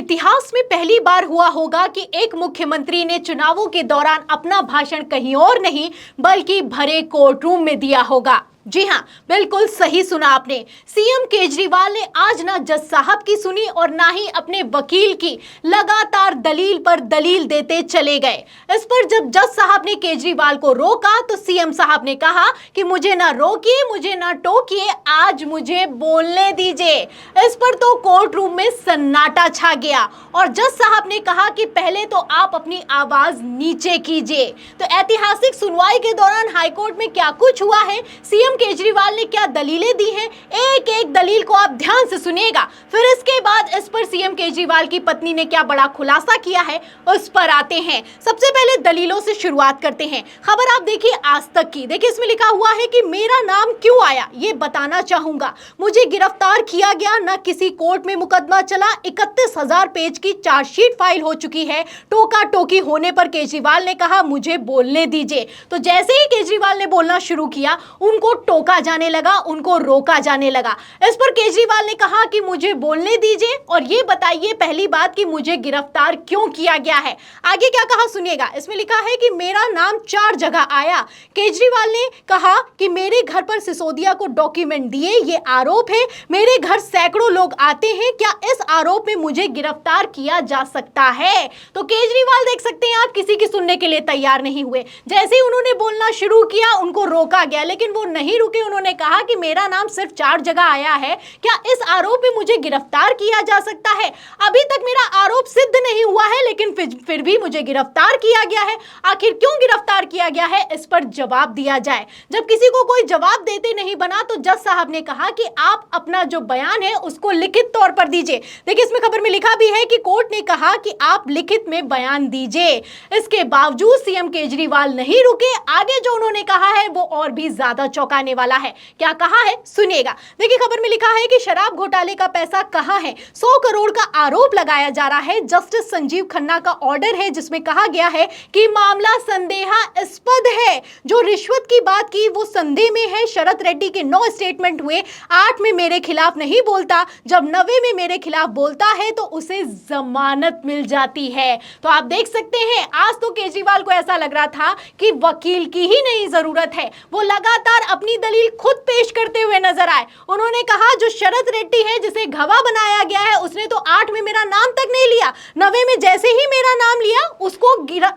इतिहास में पहली बार हुआ होगा कि एक मुख्यमंत्री ने चुनावों के दौरान अपना भाषण कहीं और नहीं बल्कि भरे कोर्ट रूम में दिया होगा। जी हां, बिल्कुल सही सुना आपने। सीएम केजरीवाल ने आज ना जज साहब की सुनी और ना ही अपने वकील की, लगातार दलील पर दलील देते चले गए। इस पर जब जज साहब ने केजरीवाल को रोका तो सीएम साहब ने कहा कि मुझे ना रोकिए, मुझे ना टोकिए, आज मुझे बोलने दीजिए। इस पर तो कोर्ट रूम में सन्नाटा छा गया और जज साहब ने कहा कि पहले तो आप अपनी आवाज नीचे कीजिए। तो ऐतिहासिक सुनवाई के दौरान हाईकोर्ट में क्या कुछ हुआ है, सीएम केजरीवाल ने क्या दलीलें दी हैं, एक एक दलील को आप ध्यान से सुनिएगा। फिर इसके बाद इस पर सीएम केजरीवाल की पत्नी ने क्या बड़ा खुलासा किया है, उस पर आते हैं। सबसे पहले दलीलों से शुरुआत करते हैं। खबर आप देखिए आज तक की। देखिए इसमें लिखा हुआ है कि मेरा नाम क्यों आया ये बताना चाहूंगा। मुझे गिरफ्तार किया गया, न किसी कोर्ट में मुकदमा चला। 31,000 पेज की चार्जशीट फाइल हो चुकी है। टोका टोकी होने पर केजरीवाल ने कहा मुझे बोलने दीजिए। तो जैसे ही केजरीवाल ने बोलना शुरू किया, उनको टोका जाने लगा, उनको रोका जाने लगा। इस पर केजरीवाल ने कहा कि मुझे बोलने दीजिए और ये बताइए पहली बात कि मुझे गिरफ्तार क्यों किया गया है। आगे क्या कहा सुनिएगा। इसमें लिखा है कि मेरा नाम 4 जगह आया। केजरीवाल ने कहा कि मेरे घर पर सिसोदिया को डॉक्यूमेंट दिए, ये आरोप है। मेरे घर सैकड़ों लोग आते हैं, क्या इस आरोप में मुझे गिरफ्तार किया जा सकता है? तो केजरीवाल देख सकते हैं आप किसी की सुनने के लिए तैयार नहीं हुए। जैसे ही उन्होंने बोलना शुरू किया उनको रोका गया, लेकिन वो नहीं रुके। उन्होंने कहा कि मेरा नाम सिर्फ 4 जगह आया है, क्या इस आरोप में मुझे गिरफ्तार किया जा सकता है? अभी तक मेरा आरोप सिद्ध नहीं हुआ है, लेकिन फिर भी मुझे गिरफ्तार किया गया है। आखिर क्यों गिरफ्तार किया गया है, इस पर जवाब दिया जाए। जब किसी को कोई जवाब देते नहीं बना तो जज साहब ने कहा कि आप अपना जो बयान है उसको लिखित तौर पर दीजिए। देखिए इसमें खबर में लिखा भी है कि कोर्ट ने कहा कि आप लिखित में बयान दीजिए। इसके बावजूद सीएम केजरीवाल नहीं रुके। आगे जो उन्होंने कहा है वो और भी ज्यादा चौंकाने वाला है। क्या कहा है सुनिएगा। देखिए खबर में लिखा है कि शराब घोटाले का पैसा कहां है। 100 करोड़ का आरोप लगाया जा रहा है। जस्टिस संजीव खन्ना का ऑर्डर है जिसमें कहा गया है कि मामला संदेहास्पद है। जो रिश्वत की बात की वो संदेह में है। शरद रेड्डी के 9 स्टेटमेंट हुए, 8 में मेरे खिलाफ नहीं बोलता, जब 9वें में मेरे खिलाफ बोलता है तो उसे जमानत मिल जाती है। तो आप देख सकते हैं आज तो केजरीवाल को ऐसा लग रहा था कि वकील की ही नहीं जरूरत है। वो लगातार अपनी दलील खुद पेश करते हुए नजर आए। उन्होंने कहा जो शरद रेड्डी है जिसे गवाह बनाया गया है उसने तो 8 में मेरा नाम तक नहीं लिया, 9वें में जैसे ही मेरा नाम लिया उसको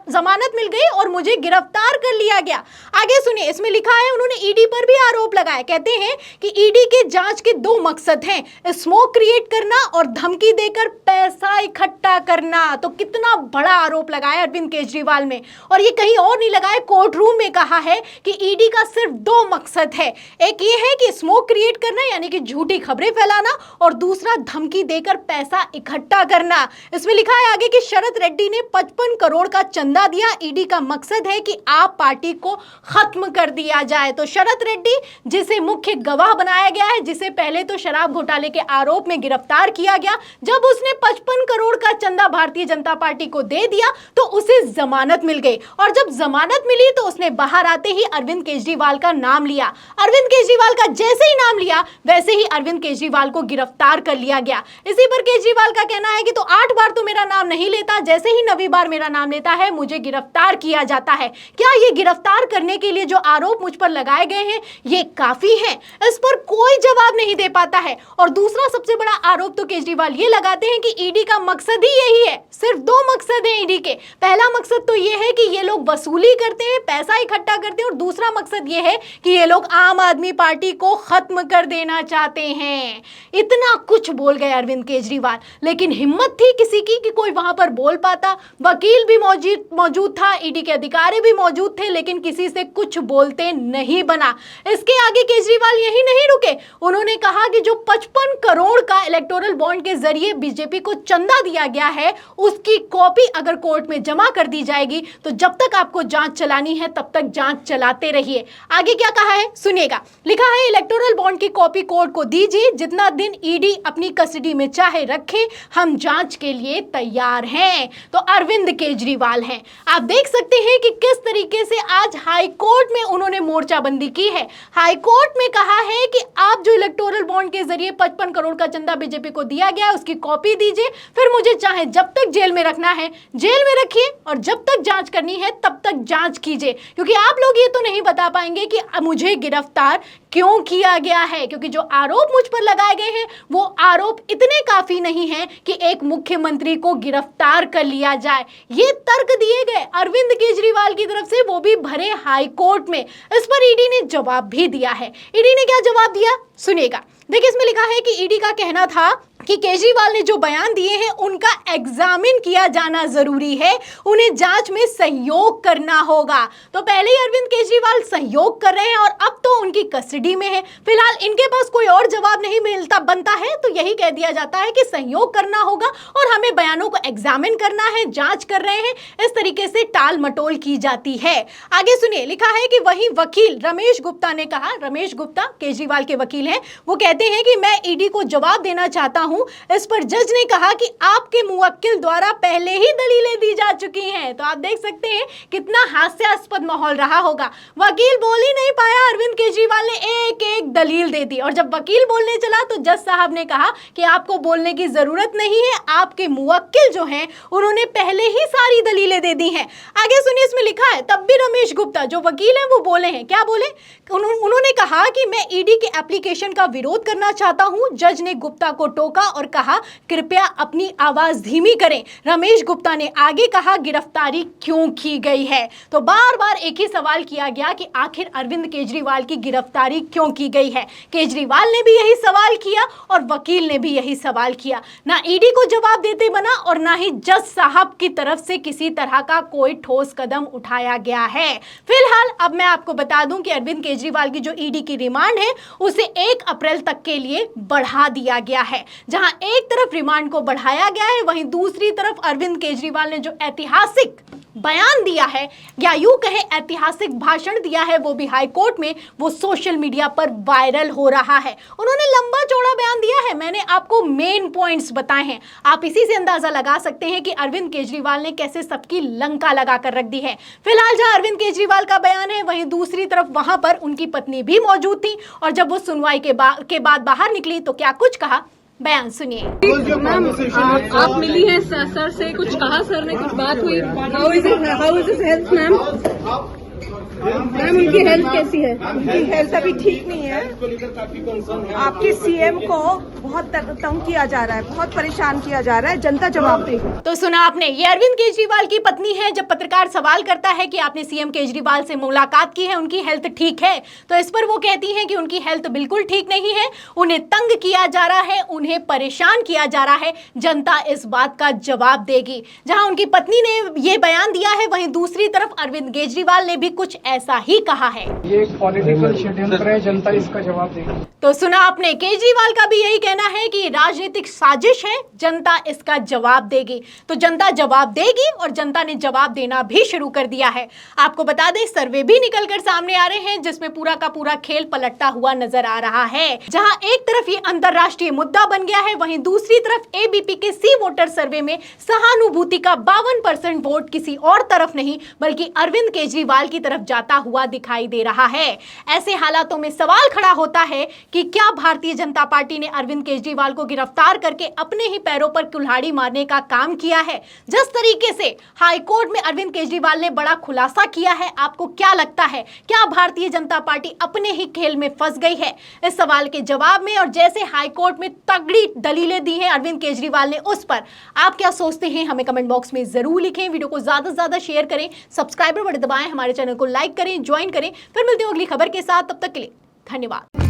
जमानत मिल गई और मुझे गिरफ्तार कर लिया गया। आगे सुनिए इसमें लिखा है उन्होंने ईडी पर भी आरोप लगाया। कहते हैं कि ईडी के जांच के 2 मकसद हैं, स्मोक क्रिएट करना और धमकी देकर पैसा इकट्ठा करना। तो कितना बड़ा आरोप लगाया अरविंद केजरीवाल में, और ये कहीं और नहीं लगाया, कोर्ट रूम में कहा है कि ईडी का सिर्फ 2 मकसद है। एक ये है कि स्मोक क्रिएट करना यानी कि झूठी खबरें फैलाना, और दूसरा धमकी देकर पैसा इकट्ठा करना। इसमें लिखा है आगे कि शरद रेड्डी ने 55 करोड़ का चंदा दिया। ईडी का मकसद है कि आप पार्टी को खत्म कर दिया जाए। तो शरद रेड्डी जिसे मुख्य गवाह बनाया गया है, जिसे पहले तो शराब घोटाले के आरोप में गिरफ्तार किया गया, जब उसने 55 करोड़ का चंदा भारतीय जनता पार्टी को दे दिया तो उसे जमानत मिल गई, और जब जमानत मिली तो उसने बाहर आते ही अरविंद केजरीवाल का नाम लिया। अरविंद केजरीवाल का जैसे ही नाम लिया वैसे ही अरविंद केजरीवाल को गिरफ्तार कर लिया गया। इसी पर केजरीवाल का कहना है कि तो 8 बार तो मेरा नाम नहीं लेता, जैसे ही 9वीं बार मेरा नाम लेता है मुझे गिरफ्तार किया जाता है। क्या ये गिरफ्तार करने के लिए जो आरोप मुझ पर लगाए गए हैं ये काफी है? इस पर कोई जवाब नहीं दे पाता है। और दूसरा सबसे बड़ा आरोप तो केजरीवाल ये लगाते हैं कि ईडी का मकसद ही यही है। सिर्फ 2 मकसद है ईडी के। पहला मकसद तो ये है कि ये लोग वसूली करते हैं, पैसा इकट्ठा करते हैं, और दूसरा मकसद ये है कि ये लोग आम आदमी पार्टी को खत्म कर देना चाहते हैं। इतना कुछ बोल गए अरविंद केजरीवाल, लेकिन हिम्मत थी किसी की कि कोई वहां पर बोल पाता? वकील भी मौजूद था, ईडी के अधिकारी भी मौजूद थे, लेकिन किसी से कुछ बोलते नहीं बना। इसके आगे केजरीवाल यही नहीं रुके। उन्होंने कहा कि जो 55 करोड़ का इलेक्टोरल बॉन्ड के जरिए बीजेपी को चंदा दिया गया है उसकी कॉपी अगर कोर्ट में जमा कर दी जाएगी तो जब तक आपको जांच चलानी है तब तक जांच चलाते रहिए। आगे क्या कहा है है, सुनिएगा। लिखा है इलेक्टोरल बॉन्ड की कॉपी कोर्ट को दीजिए, जितना दिन ईडी अपनी कस्टडी में चाहे रखे, हम जांच के लिए तैयार हैं। तो अरविंद केजरीवाल हैं। आप देख सकते हैं कि किस तरीके से आज हाई कोर्ट में उन्होंने मोर्चाबंदी की है। हाई कोर्ट में कहा है कि आप जो इलेक्टोरल बॉन्ड के जरिए 55 करोड़ का चंदा बीजेपी को दिया गया है उसकी कॉपी दीजिए, फिर मुझे चाहे जब तक जेल में रखना है जेल में रखिए और जब तक जांच करनी है तब तक जांच कीजिए, क्योंकि आप लोग ये तो नहीं बता पाएंगे कि मुझे गिरफ्तार क्यों किया गया है, क्योंकि जो आरोप मुझ पर लगाए गए हैं वो आरोप इतने काफी नहीं हैं कि एक मुख्यमंत्री को गिरफ्तार कर लिया जाए। ये तर्क दिए गए अरविंद केजरीवाल की तरफ से, वो भी भरे हाई कोर्ट में। इस पर ईडी ने जवाब भी दिया है। ईडी ने क्या जवाब दिया, सुनिएगा। देखिए, इसमें लिखा है कि ईडी का कहना था कि केजरीवाल ने जो बयान दिए हैं उनका एग्जामिन किया जाना जरूरी है, उन्हें जांच में सहयोग करना होगा। तो पहले ही अरविंद केजरीवाल सहयोग कर रहे हैं और अब तो उनकी कस्टडी में है। फिलहाल इनके पास कोई और जवाब नहीं बनता है, तो यही कह दिया जाता है कि सहयोग करना होगा और हमें बयानों को एग्जामिन करना है, जांच कर रहे हैं। इस तरीके से टाल मटोल की जाती है। आगे सुनिए, लिखा है कि वही वकील रमेश गुप्ता ने कहा, रमेश गुप्ता केजरीवाल के वकील हैं, वो कहते हैं कि मैं ईडी को जवाब देना चाहता हूं। इस पर जज ने कहा कि आपके मुवक्किल द्वारा पहले ही दलीलें दी जा चुकी हैं। तो आप देख सकते हैं कितना हास्यास्पद माहौल रहा होगा। वकील बोल ही नहीं पाया, अरविंद केजरीवाल ने एक एक दलील दे दी, और जब वकील बोलने चला तो जज साहब ने कहा कि आपको बोलने की जरूरत नहीं है, आपके मुवक्किल जो हैं उन्होंने पहले ही सारी दलीलें दे दी हैं। आगे सुनिए, इसमें लिखा है तब भी रमेश गुप्ता जो वकील हैं वो बोले हैं, क्या बोले, उन्होंने कहा कि मैं ईडी के एप्लीकेशन का विरोध करना चाहता हूं। जज ने गुप्ता को टोका और कहा कृपया अपनी आवाज धीमी करें। रमेश गुप्ता ने आगे कहा गिरफ्तारी क्यों की गई है। तो बार बार एक ही सवाल किया गया कि आखिर अरविंद केजरीवाल की गिरफ्तारी क्यों की गई है। केजरीवाल ने भी यही सवाल किया और वकील ने भी यही सवाल किया। ना ईडी को जवाब देते बना और ना ही जज साहब की तरफ से किसी तरह का कोई ठोस कदम उठाया गया है। फिलहाल अब मैं आपको बता दूं कि अरविंद केजरीवाल की जो ईडी की रिमांड है उसे 1 अप्रैल तक के लिए बढ़ा दिया गया है। जहां एक तरफ रिमांड को बढ़ाया गया है, वहीं दूसरी तरफ अरविंद केजरीवाल ने जो ऐतिहासिक बयान दिया है या यूं कहें ऐतिहासिक भाषण दिया है वो भी हाई कोर्ट में, वो सोशल मीडिया पर वायरल हो रहा है। उन्होंने लंबा चौड़ा बयान दिया है, मैंने आपको मेन पॉइंट्स बताए हैं। आप इसी से अंदाजा लगा सकते हैं कि अरविंद केजरीवाल ने कैसे सबकी लंका लगा कर रख दी है। फिलहाल जहां अरविंद केजरीवाल का बयान है वहीं दूसरी तरफ वहां पर उनकी पत्नी भी मौजूद थी और जब वो सुनवाई के बाद बाहर निकली तो क्या कुछ कहा, बयान सुनिए। मैम, आप मिली हैं सर से, कुछ कहा सर ने, कुछ बात हुई? How is is health ma'am? Ma'am उनकी हेल्थ कैसी है? उनकी हेल्थ अभी ठीक नहीं है। आपके सीएम को बहुत तंग किया जा रहा है, बहुत परेशान किया जा रहा है, जनता जवाब देगी। तो सुना आपने, ये अरविंद केजरीवाल की पत्नी है। जब पत्रकार सवाल करता है कि आपने सीएम केजरीवाल से मुलाकात की है, उनकी हेल्थ ठीक है, तो इस पर वो कहती हैं कि उनकी हेल्थ बिल्कुल ठीक नहीं है, उन्हें तंग किया जा रहा है, उन्हें परेशान किया जा रहा है, जनता इस बात का जवाब देगी। जहां उनकी पत्नी ने ये बयान दिया है वहीं दूसरी तरफ अरविंद केजरीवाल ने भी कुछ ऐसा ही कहा है। ये पॉलिटिकल षड्यंत्र है, जनता इसका जवाब देगी। तो सुना आपने, केजरीवाल का भी यही कहना है कि राजनीतिक साजिश है, जनता इसका जवाब देगी। तो जनता जवाब देगी और जनता ने जवाब देना भी शुरू कर दिया है। आपको बता दें, सर्वे भी निकलकर सामने आ रहे हैं जिसमें पूरा का पूरा खेल पलटता हुआ नजर आ रहा है। जहां एक तरफ ये अंतरराष्ट्रीय मुद्दा बन गया है, वहीं दूसरी तरफ एबीपी के सी वोटर सर्वे में सहानुभूति का 52% वोट किसी और तरफ नहीं बल्कि अरविंद केजरीवाल की तरफ जाता हुआ दिखाई दे रहा है। ऐसे हालातों में सवाल खड़ा होता है कि क्या भारतीय जनता पार्टी ने अरविंद केजरीवाल को गिरफ्तार करके अपने ही पैरों पर कुल्हाड़ी मारने का काम किया है। जिस तरीके से हाई कोर्ट में अरविंद केजरीवाल ने बड़ा खुलासा किया है, आपको क्या लगता है, क्या भारतीय जनता पार्टी अपने ही खेल में फंस गई है? इस सवाल के जवाब में और जैसे हाई कोर्ट में तगड़ी दलीलें दी हैं अरविंद केजरीवाल ने, उस पर आप क्या सोचते हैं हमें कमेंट बॉक्स में जरूर लिखें। वीडियो को ज्यादा से ज्यादा शेयर करें, सब्सक्राइबर बटन दबाएं, हमारे चैनल को लाइक करें, ज्वाइन करें। फिर मिलते हैं अगली खबर के साथ, तब तक के लिए धन्यवाद।